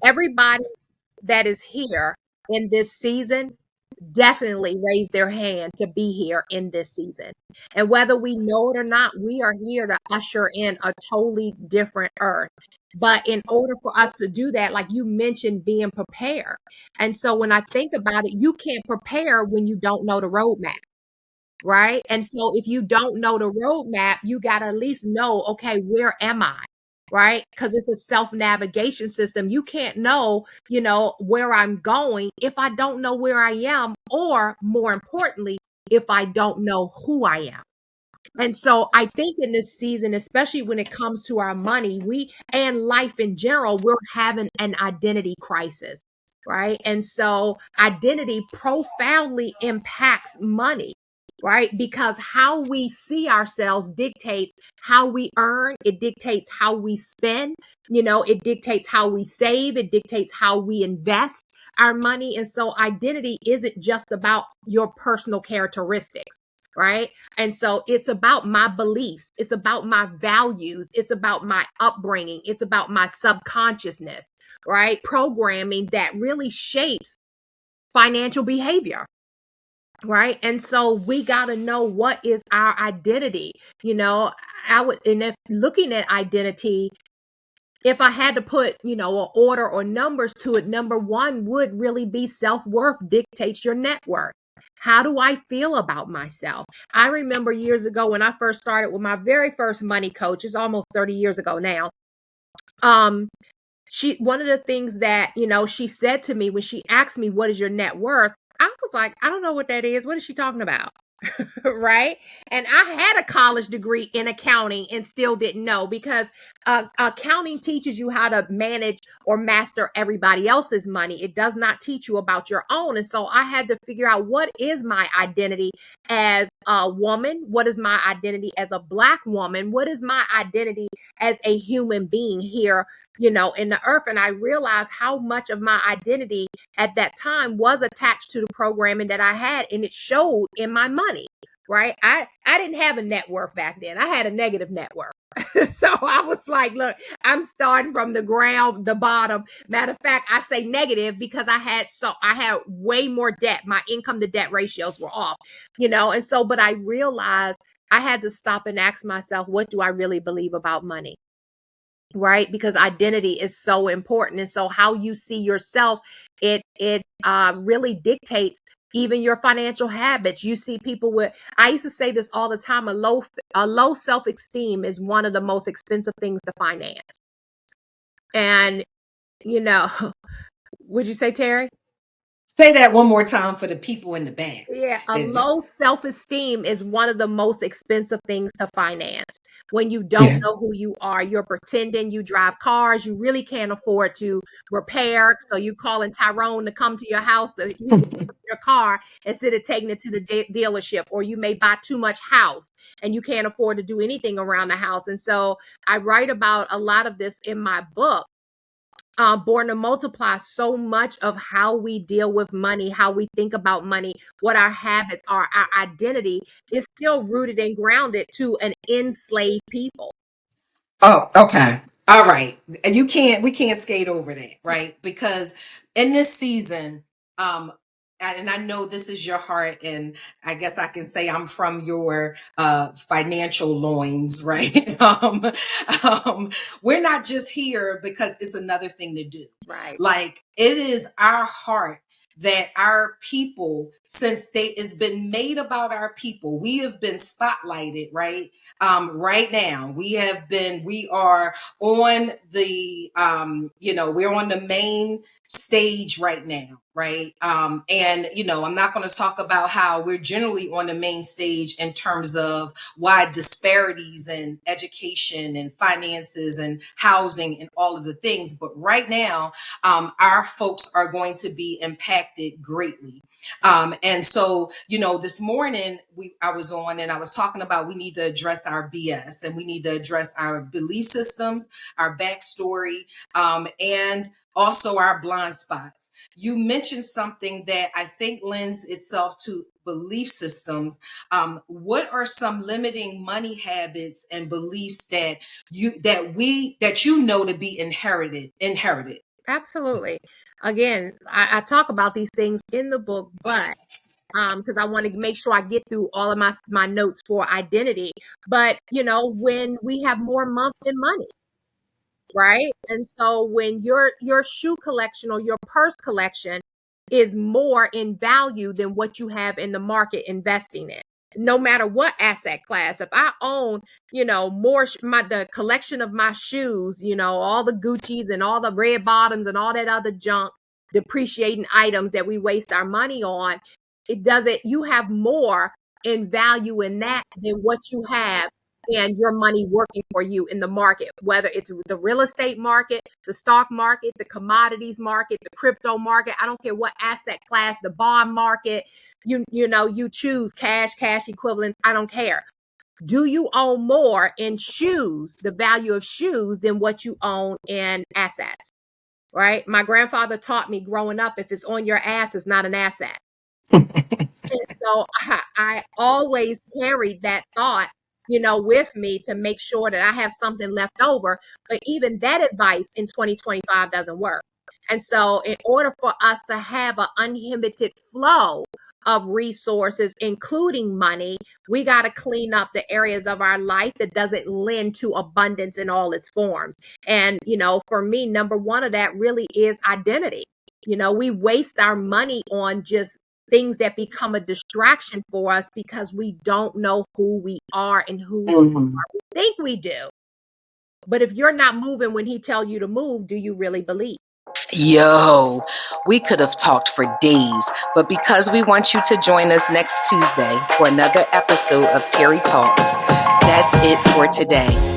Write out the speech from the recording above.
everybody that is here in this season definitely raise their hand to be here in this season. And whether we know it or not, we are here to usher in a totally different earth. But in order for us to do that, like you mentioned, being prepared. And so when I think about it, you can't prepare when you don't know the roadmap. Right. And so if you don't know the roadmap, you got to at least know, okay, where am I? Right. Because it's a self navigation system. You can't know, where I'm going if I don't know where I am, or more importantly, if I don't know who I am. And so I think in this season, especially when it comes to our money, and life in general, we're having an identity crisis. Right. And so identity profoundly impacts money. Right. Because how we see ourselves dictates how we earn, it dictates how we spend, it dictates how we save, it dictates how we invest our money. And so identity isn't just about your personal characteristics. Right. And so it's about my beliefs. It's about my values. It's about my upbringing. It's about my subconsciousness, right? Programming that really shapes financial behavior. Right. And so we got to know what is our identity. And if looking at identity, if I had to put, an order or numbers to it, number one would really be self-worth dictates your net worth. How do I feel about myself? I remember years ago when I first started with my very first money coach, it's almost 30 years ago now. One of the things that, she said to me when she asked me, what is your net worth? I was like, I don't know what that is. What is she talking about? Right. And I had a college degree in accounting and still didn't know, because accounting teaches you how to manage or master everybody else's money. It does not teach you about your own. And so I had to figure out, what is my identity as a woman? What is my identity as a Black woman? What is my identity as a human being here, in the earth? And I realized how much of my identity at that time was attached to the programming that I had, and it showed in my money. Right. I didn't have a net worth back then. I had a negative net worth. So I was like, look, I'm starting from the bottom. Matter of fact, I say negative because I had way more debt. My income to debt ratios were off, and so, but I realized I had to stop and ask myself, what do I really believe about money? Right. Because identity is so important. And so how you see yourself, it really dictates even your financial habits. You see people I used to say this all the time, a low self-esteem is one of the most expensive things to finance. And, would you say, Terri? Say that one more time for the people in the back. Yeah, a low self-esteem is one of the most expensive things to finance. When you don't Yeah. know who you are, you're pretending you drive cars you really can't afford to repair. So you calling Tyrone to come to your house to your car instead of taking it to the dealership, or you may buy too much house and you can't afford to do anything around the house. And so I write about a lot of this in my book. Born to Multiply. So much of how we deal with money, how we think about money, what our habits are, our identity is still rooted and grounded to an enslaved people. Oh, okay. All right. And we can't skate over that, right? Because in this season, and I know this is your heart, and I guess I can say I'm from your financial loins, right? We're not just here because it's another thing to do. Right. Like, it is our heart that our people, since it's been made about our people, we have been spotlighted, right? Right now we are on we're on the main stage right now, right? And I'm not going to talk about how we're generally on the main stage in terms of wide disparities in education and finances and housing and all of the things, but right now our folks are going to be impacted greatly. And so, this morning I was on and I was talking about, we need to address our BS, and we need to address our belief systems, our backstory, and also our blind spots. You mentioned something that I think lends itself to belief systems. What are some limiting money habits and beliefs that you know to be inherited? Absolutely. Again, I talk about these things in the book, but because I want to make sure I get through all of my notes for identity. But when we have more month than money, right? And so when your shoe collection or your purse collection is more in value than what you have in the market investing in, no matter what asset class. If I own, more the collection of my shoes, all the Gucci's and all the red bottoms and all that other junk, depreciating items that we waste our money on, you have more in value in that than what you have and your money working for you in the market, whether it's the real estate market, the stock market, the commodities market, the crypto market. I don't care what asset class, the bond market, you choose cash equivalents. I don't care. Do you own more in shoes, the value of shoes, than what you own in assets? Right? My grandfather taught me growing up, if it's on your ass, it's not an asset. And so I always carried that thought, with me to make sure that I have something left over. But even that advice in 2025 doesn't work. And so in order for us to have an unlimited flow of resources, including money, we got to clean up the areas of our life that doesn't lend to abundance in all its forms. And, for me, number one of that really is identity. We waste our money on just things that become a distraction for us because we don't know who we are and who we think we do. But if you're not moving when he tells you to move, do you really believe? Yo, we could have talked for days, but because we want you to join us next Tuesday for another episode of Terri Talks, that's it for today.